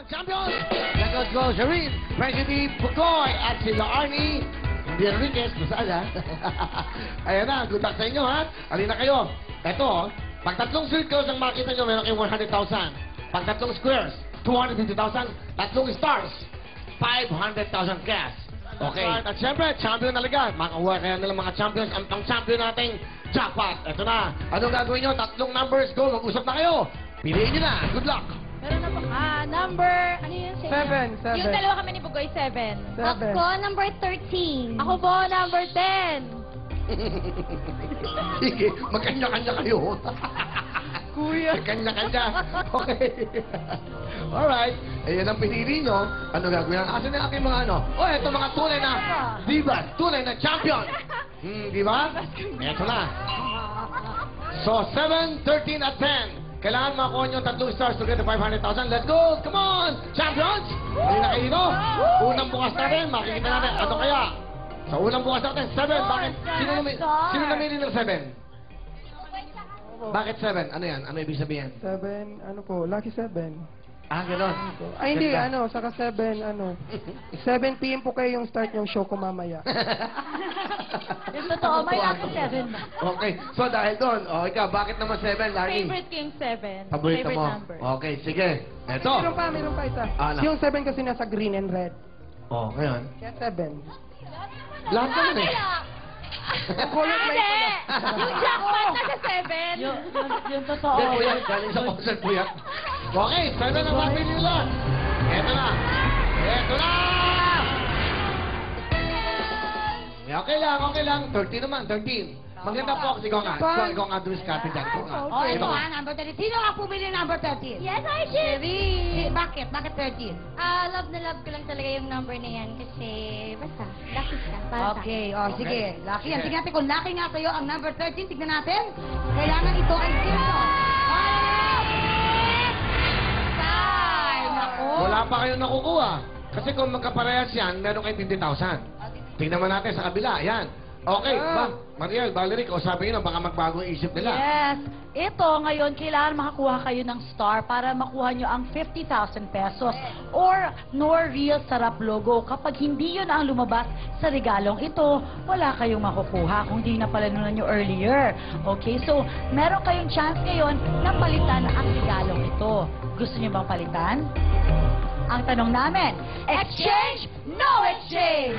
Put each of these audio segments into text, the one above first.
Champion! Let's go, Shereen, President Pugoy, at si Arnie Enriquez. Masaan, ha? Ayan na, good luck sa inyo, ha? Alin na kayo. Ito, pag tatlong circles ang makita nyo, meron kayong 100,000. Pag tatlong squares, 250,000. Tatlong stars, 500,000 cash. Okay. At syempre, champion talaga. Makakuha kaya nilang mga champions. Ang champion nating jackpot. Ito na. Anong gagawin nyo? Tatlong numbers. Go. Mag-usap na kayo. Piliin nyo na. Good luck. Meron na po. Number, ano yun? Seven. Yung dalawa kami ni Bugoy, 7. Seven. Ako, number 13. Ako po, number 10. Sige, magkanya-kanya kayo. Kuya. Magkanya-kanya. Okay. Alright. Ayan ang pinili nyo. Ano gagawin? Asan na aking mga ano? Oh, ito mga tunay na divas. Tunay na champion. Di ba? Ito na. So, 7, 13, at 10. Kailangan makuha nyo tatlong stars to get the 500,000. Let's go! Come on! Champions! Hindi na kayo dito. Unang bukas natin, makikita natin. Ano kaya? Sa unang bukas natin, 7. Bakit? Sino namili ng 7? Bakit 7? Ano yan? Ano ibig sabihin? Seven, ano po, lucky 7. Ah, gano'n. Ay, hindi, Ganda. saka 7, 7 p.m. po kayo yung start yung show ko mamaya. Yung totoo, may lucky 7 ba? Okay. So, dahil doon, ikaw, bakit naman 7, Larry? Favorite king 7. Paborito Favorite mo? number. Okay, sige. Ito. Meron pa isa. Ano? Yung 7 kasi nasa green and red. Oh, ngayon. Kaya 7. Lahat naman eh. Color Hindi! plate Yung jackpot na sa 7. Yung totoo. Hindi, kuya. Galing sa concert, kuya. Okay, 7 ang mapili nila. Ito na. Ito na! Okay lang. 13 naman, 13. Maganda po kasi ikaw nga. Ikaw nga dumiskarte dyan. Ikaw nga. Oh, ito nga, number 13. Sino nga pumili ng number 13? Yes, I should. Bakit? Bakit 13? Love na love ko lang talaga yung number na yan kasi basta, lucky siya. Para sa akin. Okay, Okay. sige. Lucky yan. Sige. Tignan natin kung lucky nga sa'yo ang number 13. Tignan natin. Kailangan ito ay zero. Five. Nako. Wala pa kayo nakukuha. Kasi kung magkaparehas yan, meron kayong 20,000. Tingnan mo natin sa kabila. Yan. Okay, ba? Mariel, Valerie, kausapin nyo na baka magbago ang isip nila. Yes. Ito, ngayon, kailangan makakuha kayo ng star para makuha nyo ang 50,000 pesos or Nor Real Sarap logo. Kapag hindi yun ang lumabas sa regalong ito, wala kayong makukuha kung di napalanunan nyo earlier. Okay, so meron kayong chance ngayon na palitan ang regalong ito. Gusto nyo bang palitan? Ang tanong namin, exchange, no exchange!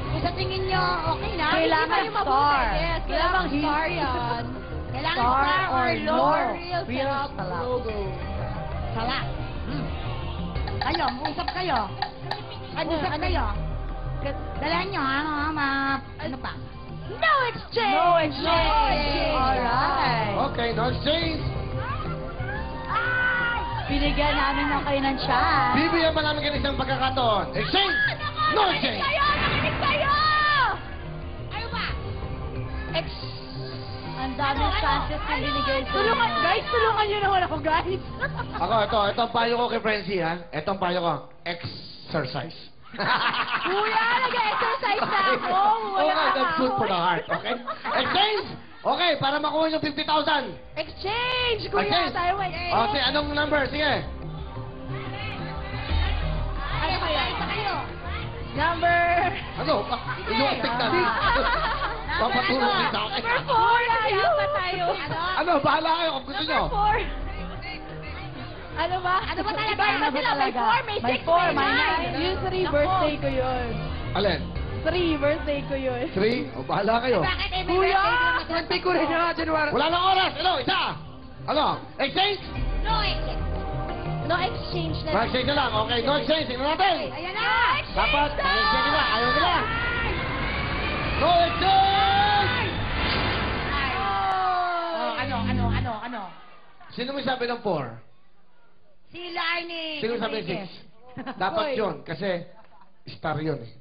Kung sa tingin nyo, okay na? Kailangan Hindi ba yung star. mabuti? Yes, Kailangan star yan. Kailangan Star star or or logo. Nor Real Real sarap Sarap. logo. Sarap. Kayo, mag-usap kayo. Mag-usap kayo. Dalahan nyo, ano pa? No exchange! No exchange! Alright. Okay, no exchange. Binigyan namin na kayo ng chance. Bibigyan pa namin kayo isang pagkakataon. Exchange! No exchange! Nakinig kayo! Ano ba? Ang daming chances na binigay sa Tulungan, inyo. guys, tulungan nyo naman ako, guys. Ito ang payo ko kay Frenzy, ha? Ito ang payo ko. Exercise. Kuya, nag-exercise na ako. Wala Okay, that's ka good for ako. the heart, okay? Exchange! Okay, para makuha yung 50,000. Exchange, kuya. Exchange. Tayo, wait. Okay, anong number? Sige. Ano kayo? Isa kayo. Number... Ano? Yung tignan. Papatulong kayo sa akin. Number 4. Kaya pa tayo. Ano? Bahala kayo kung gusto nyo. Number 4. Ano ba? Ano ba talaga? Iba naman Ano ba sila. May talaga? 4, may 6, May four, may 9. nine. Yung 3, birthday ko yun. Alin? 3, birthday ko yun. 3? O, bahala kayo. Bakit eh, may Kuya! birthday Birthday ko rin na, January. Wala nang oras. Ano? Isa. Ano? Exchange? No exchange. No exchange na. No exchange na lang. Okay, no exchange. Tingnan natin. Ayan na. Dapat, no-exchange nila. Ayaw nila. No exchange! Ano? Sino may sabi ng 4? Si Larnie. Sino sabi ng 6? Dapat yun. Kasi star yun eh.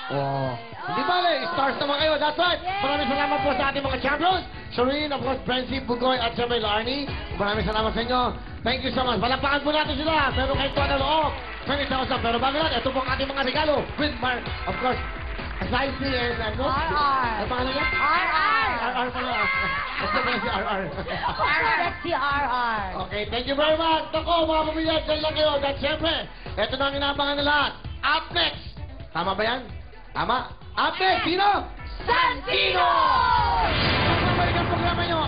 Oh. Hindi bale, stars naman kayo. That's right. Maraming salamat po sa ating mga champions. Shereen, of course, Frenzy, Bugoy, at Siyempre Larnie. Maraming salamat sa inyo. Thank you so much. Palakpakan po natin sila. Meron kayo tuwa na loob. 20,000. Pero bago lang, ito po ang ating mga regalo. With Mark, of course, Aside and ano? RR. Ano pangalan niya? RR. RR pala. Basta pala si RR. That's si RR. Okay, thank you very much. Ako, mga pamilya, dyan lang kayo. At syempre, eto na ang inaabangan na lahat. Up next! Tama ba yan? Tama? Up next, sino? Santino! Balik ang programa nyo.